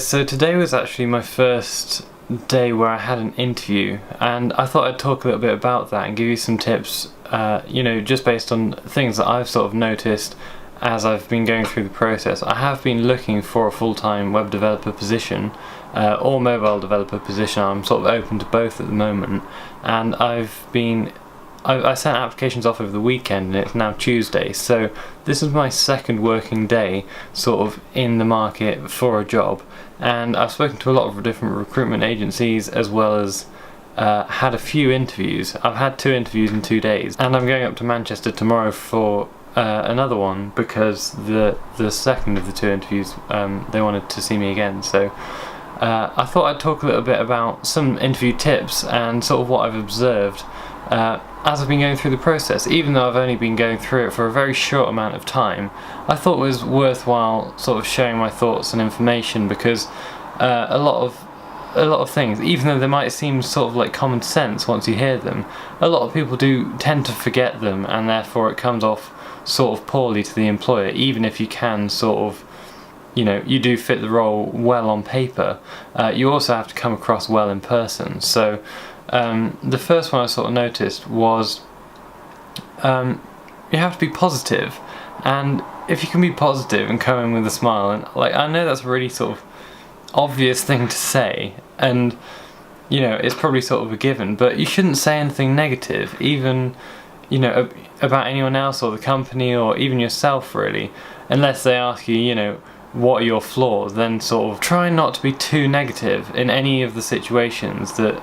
So today was actually my first day where I had an interview, and I thought I'd talk a little bit about that and give you some tips, just based on things that I've sort of noticed as I've been going through the process. I have been looking for a full-time web developer position or mobile developer position. I'm sort of open to both at the moment, and I sent applications off over the weekend, and it's now Tuesday, so this is my second working day sort of in the market for a job, and I've spoken to a lot of different recruitment agencies as well as had a few interviews. I've had 2 interviews in 2 days, and I'm going up to Manchester tomorrow for another one because the second of the 2 interviews they wanted to see me again. So I thought I'd talk a little bit about some interview tips and sort of what I've observed as I've been going through the process. Even though I've only been going through it for a very short amount of time, I thought it was worthwhile sort of sharing my thoughts and information, because a lot of things, even though they might seem sort of like common sense once you hear them, a lot of people do tend to forget them, and therefore it comes off sort of poorly to the employer, even if you can sort of, you do fit the role well on paper. You also have to come across well in person. So the first one I sort of noticed was you have to be positive, and if you can be positive and come in with a smile, and I know that's a really sort of obvious thing to say, and it's probably sort of a given, but you shouldn't say anything negative, even about anyone else or the company or even yourself, really, unless they ask you, what are your flaws. Then sort of try not to be too negative in any of the situations that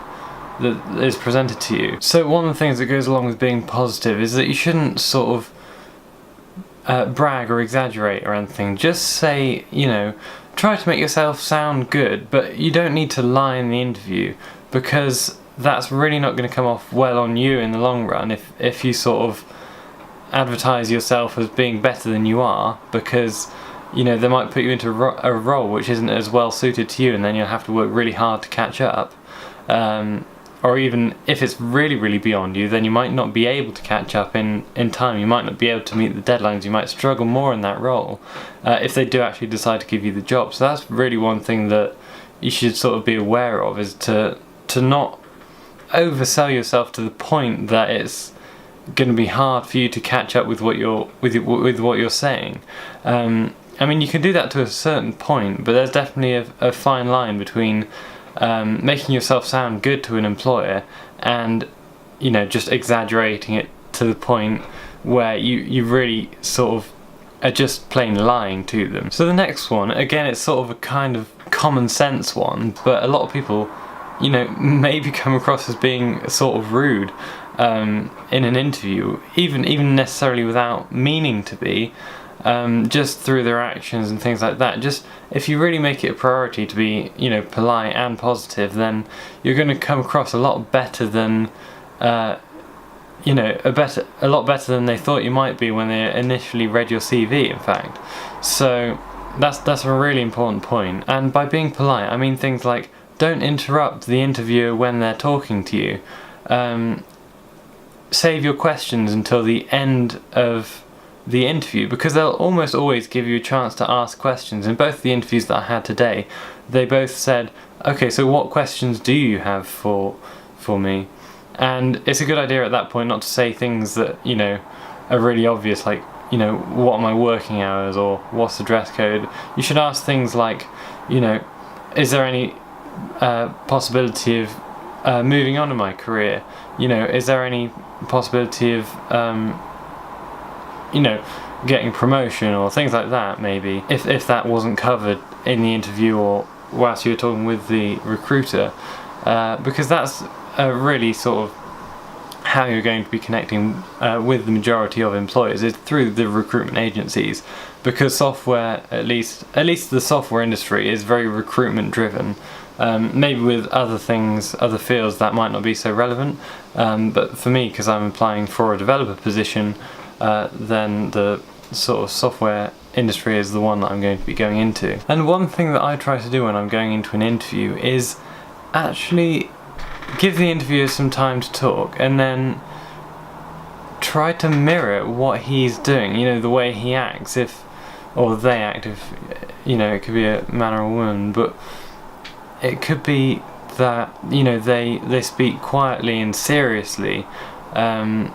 is presented to you. So one of the things that goes along with being positive is that you shouldn't sort of brag or exaggerate or anything. Just say, try to make yourself sound good, but you don't need to lie in the interview, because that's really not going to come off well on you in the long run if you sort of advertise yourself as being better than you are, because they might put you into a role which isn't as well suited to you, and then you'll have to work really hard to catch up. Or even if it's really, really beyond you, then you might not be able to catch up in time. You might not be able to meet the deadlines. You might struggle more in that role if they do actually decide to give you the job. So that's really one thing that you should sort of be aware of, is to not oversell yourself to the point that it's going to be hard for you to catch up with what you're saying. You can do that to a certain point, but there's definitely a fine line between making yourself sound good to an employer and just exaggerating it to the point where you really sort of are just plain lying to them. So the next one, again, it's sort of a kind of common sense one, but a lot of people maybe come across as being sort of rude in an interview, even necessarily without meaning to be, just through their actions and things like that. Just if you really make it a priority to be polite and positive, then you're going to come across a lot better than a lot better than they thought you might be when they initially read your CV, in fact. So that's a really important point. And by being polite, I mean things like, don't interrupt the interviewer when they're talking to you. Save your questions until the end of the interview, because they'll almost always give you a chance to ask questions. In both the interviews that I had today, they both said, okay, so what questions do you have for me? And it's a good idea at that point not to say things that are really obvious, like what are my working hours or what's the dress code. You should ask things like, is there any possibility of moving on in my career? Is there any possibility of getting promotion or things like that, maybe, if that wasn't covered in the interview or whilst you were talking with the recruiter, because that's really sort of how you're going to be connecting with the majority of employers, is through the recruitment agencies, because software, at least the software industry, is very recruitment driven. Maybe with other things, other fields, that might not be so relevant, but for me, because I'm applying for a developer position, then the sort of software industry is the one that I'm going to be going into. And one thing that I try to do when I'm going into an interview is actually give the interviewer some time to talk, and then try to mirror what he's doing, the way he acts. If or they act, if it could be a man or a woman, but it could be that they speak quietly and seriously. That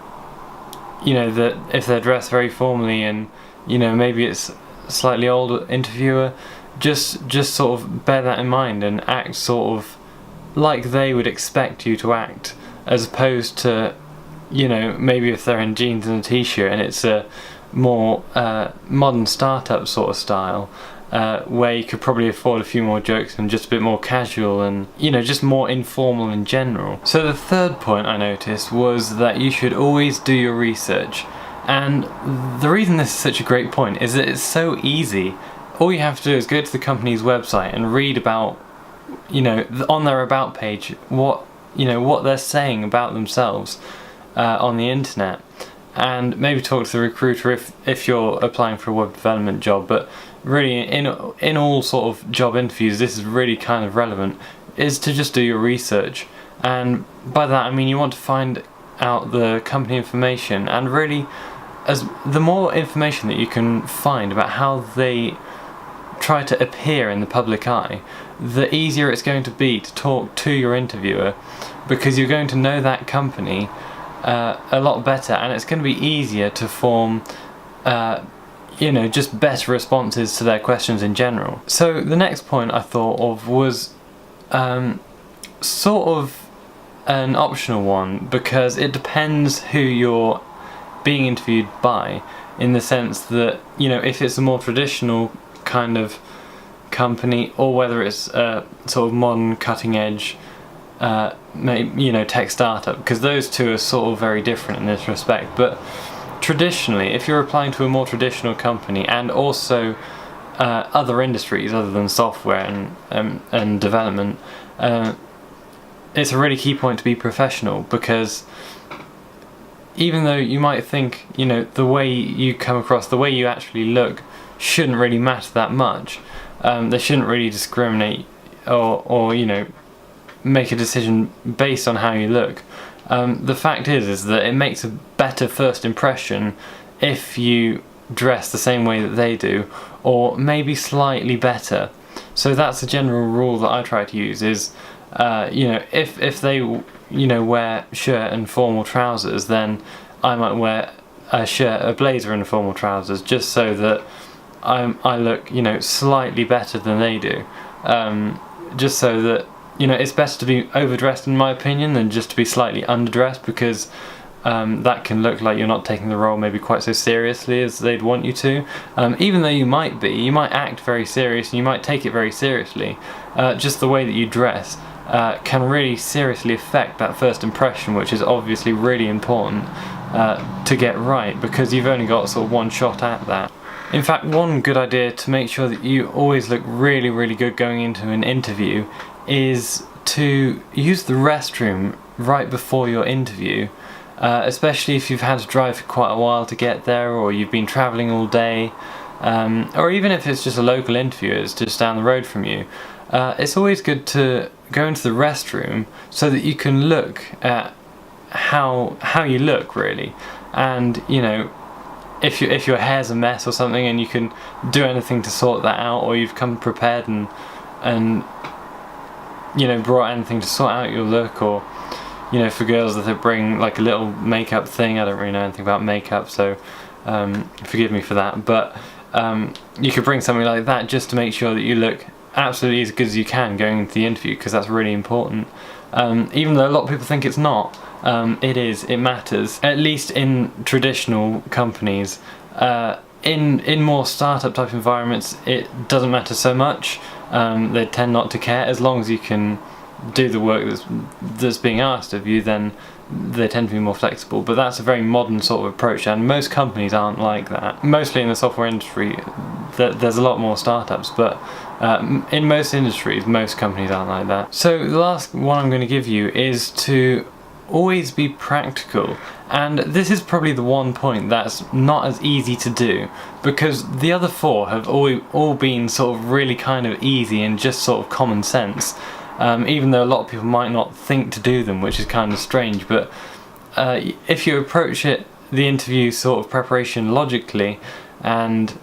if they're dressed very formally, and maybe it's a slightly older interviewer, just sort of bear that in mind and act sort of like they would expect you to act, as opposed to maybe if they're in jeans and a t-shirt and it's a more modern startup sort of style, where you could probably afford a few more jokes and just a bit more casual and just more informal in general. So the third point I noticed was that you should always do your research, and the reason this is such a great point is that it's so easy. All you have to do is go to the company's website and read about on their about page what they're saying about themselves on the internet, and maybe talk to the recruiter if you're applying for a web development job. But really, in all sort of job interviews, this is really kind of relevant, is to just do your research. And by that I mean you want to find out the company information, and really, as the more information that you can find about how they try to appear in the public eye, the easier it's going to be to talk to your interviewer, because you're going to know that company a lot better, and it's going to be easier to form just better responses to their questions in general. So the next point I thought of was sort of an optional one, because it depends who you're being interviewed by, in the sense that if it's a more traditional kind of company, or whether it's a sort of modern cutting edge tech startup, because those two are sort of very different in this respect. But traditionally, if you're applying to a more traditional company, and also other industries other than software and development, it's a really key point to be professional, because even though you might think the way you come across, the way you actually look, shouldn't really matter that much, they shouldn't really discriminate or make a decision based on how you look. The fact is that it makes a better first impression if you dress the same way that they do, or maybe slightly better. So that's a general rule that I try to use, is if they wear shirt and formal trousers, then I might wear a blazer and formal trousers, just so that I look slightly better than they do, just so that it's better to be overdressed, in my opinion, than just to be slightly underdressed, because that can look like you're not taking the role maybe quite so seriously as they'd want you to. Even though you might act very serious and you might take it very seriously, just the way that you dress can really seriously affect that first impression, which is obviously really important to get right, because you've only got sort of one shot at that. In fact, one good idea to make sure that you always look really, really good going into an interview is to use the restroom right before your interview, especially if you've had to drive for quite a while to get there, or you've been travelling all day, or even if it's just a local interview, it's just down the road from you. It's always good to go into the restroom so that you can look at how you look, really, and if your hair's a mess or something, and you can do anything to sort that out, or you've come prepared and brought anything to sort out your look, or for girls that they bring like a little makeup thing. I don't really know anything about makeup, so forgive me for that, but you could bring something like that just to make sure that you look absolutely as good as you can going into the interview, because that's really important. Even though a lot of people think it's not, it matters, at least in traditional companies. In more startup type environments, it doesn't matter so much. They tend not to care, as long as you can do the work that's being asked of you, then they tend to be more flexible. But that's a very modern sort of approach, and most companies aren't like that. Mostly in the software industry, there's a lot more startups, but in most industries, most companies aren't like that. So the last one I'm going to give you is to always be practical. And this is probably the one point that's not as easy to do, because the other four have all been sort of really kind of easy and just sort of common sense, even though a lot of people might not think to do them, which is kind of strange. But if you approach the interview sort of preparation logically, and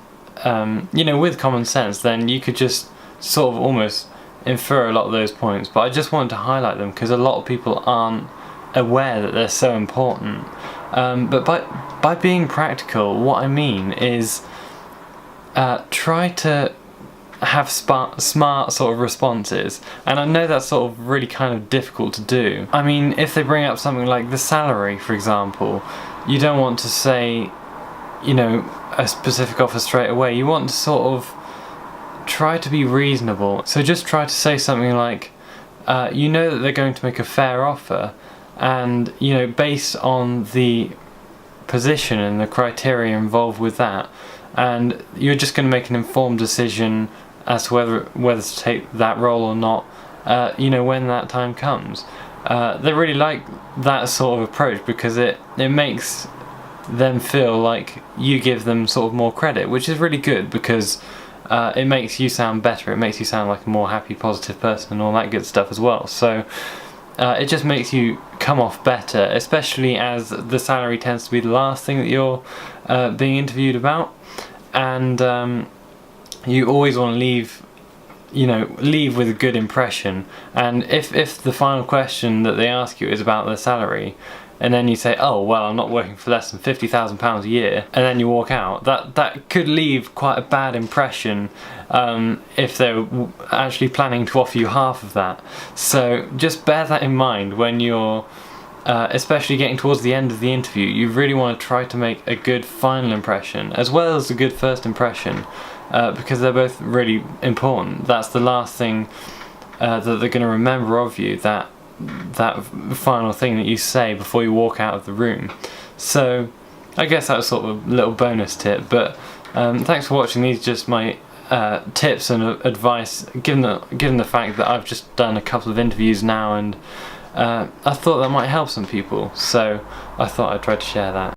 with common sense, then you could just sort of almost infer a lot of those points. But I just wanted to highlight them because a lot of people aren't aware that they're so important. But by being practical, what I mean is try to have smart sort of responses, and I know that's sort of really kind of difficult to do. I mean, if they bring up something like the salary, for example, you don't want to say, a specific offer straight away. You want to sort of try to be reasonable. So just try to say something like, that they're going to make a fair offer, and based on the position and the criteria involved with that, and you're just going to make an informed decision as to whether to take that role or not, when that time comes. They really like that sort of approach because it makes them feel like you give them sort of more credit, which is really good because it makes you sound better, it makes you sound like a more happy, positive person and all that good stuff as well. So it just makes you come off better, especially as the salary tends to be the last thing that you're being interviewed about. And you always want to leave with a good impression. And if the final question that they ask you is about the salary, and then you say, oh well, I'm not working for less than £50,000 a year, and then you walk out, that could leave quite a bad impression if they're actually planning to offer you half of that. So just bear that in mind when you're especially getting towards the end of the interview. You really want to try to make a good final impression as well as a good first impression, because they're both really important. That's the last thing that they're going to remember of you, that final thing that you say before you walk out of the room. So I guess that's sort of a little bonus tip. But thanks for watching. These are just my tips and advice, given the fact that I've just done a couple of interviews now, and I thought that might help some people, so I thought I'd try to share that.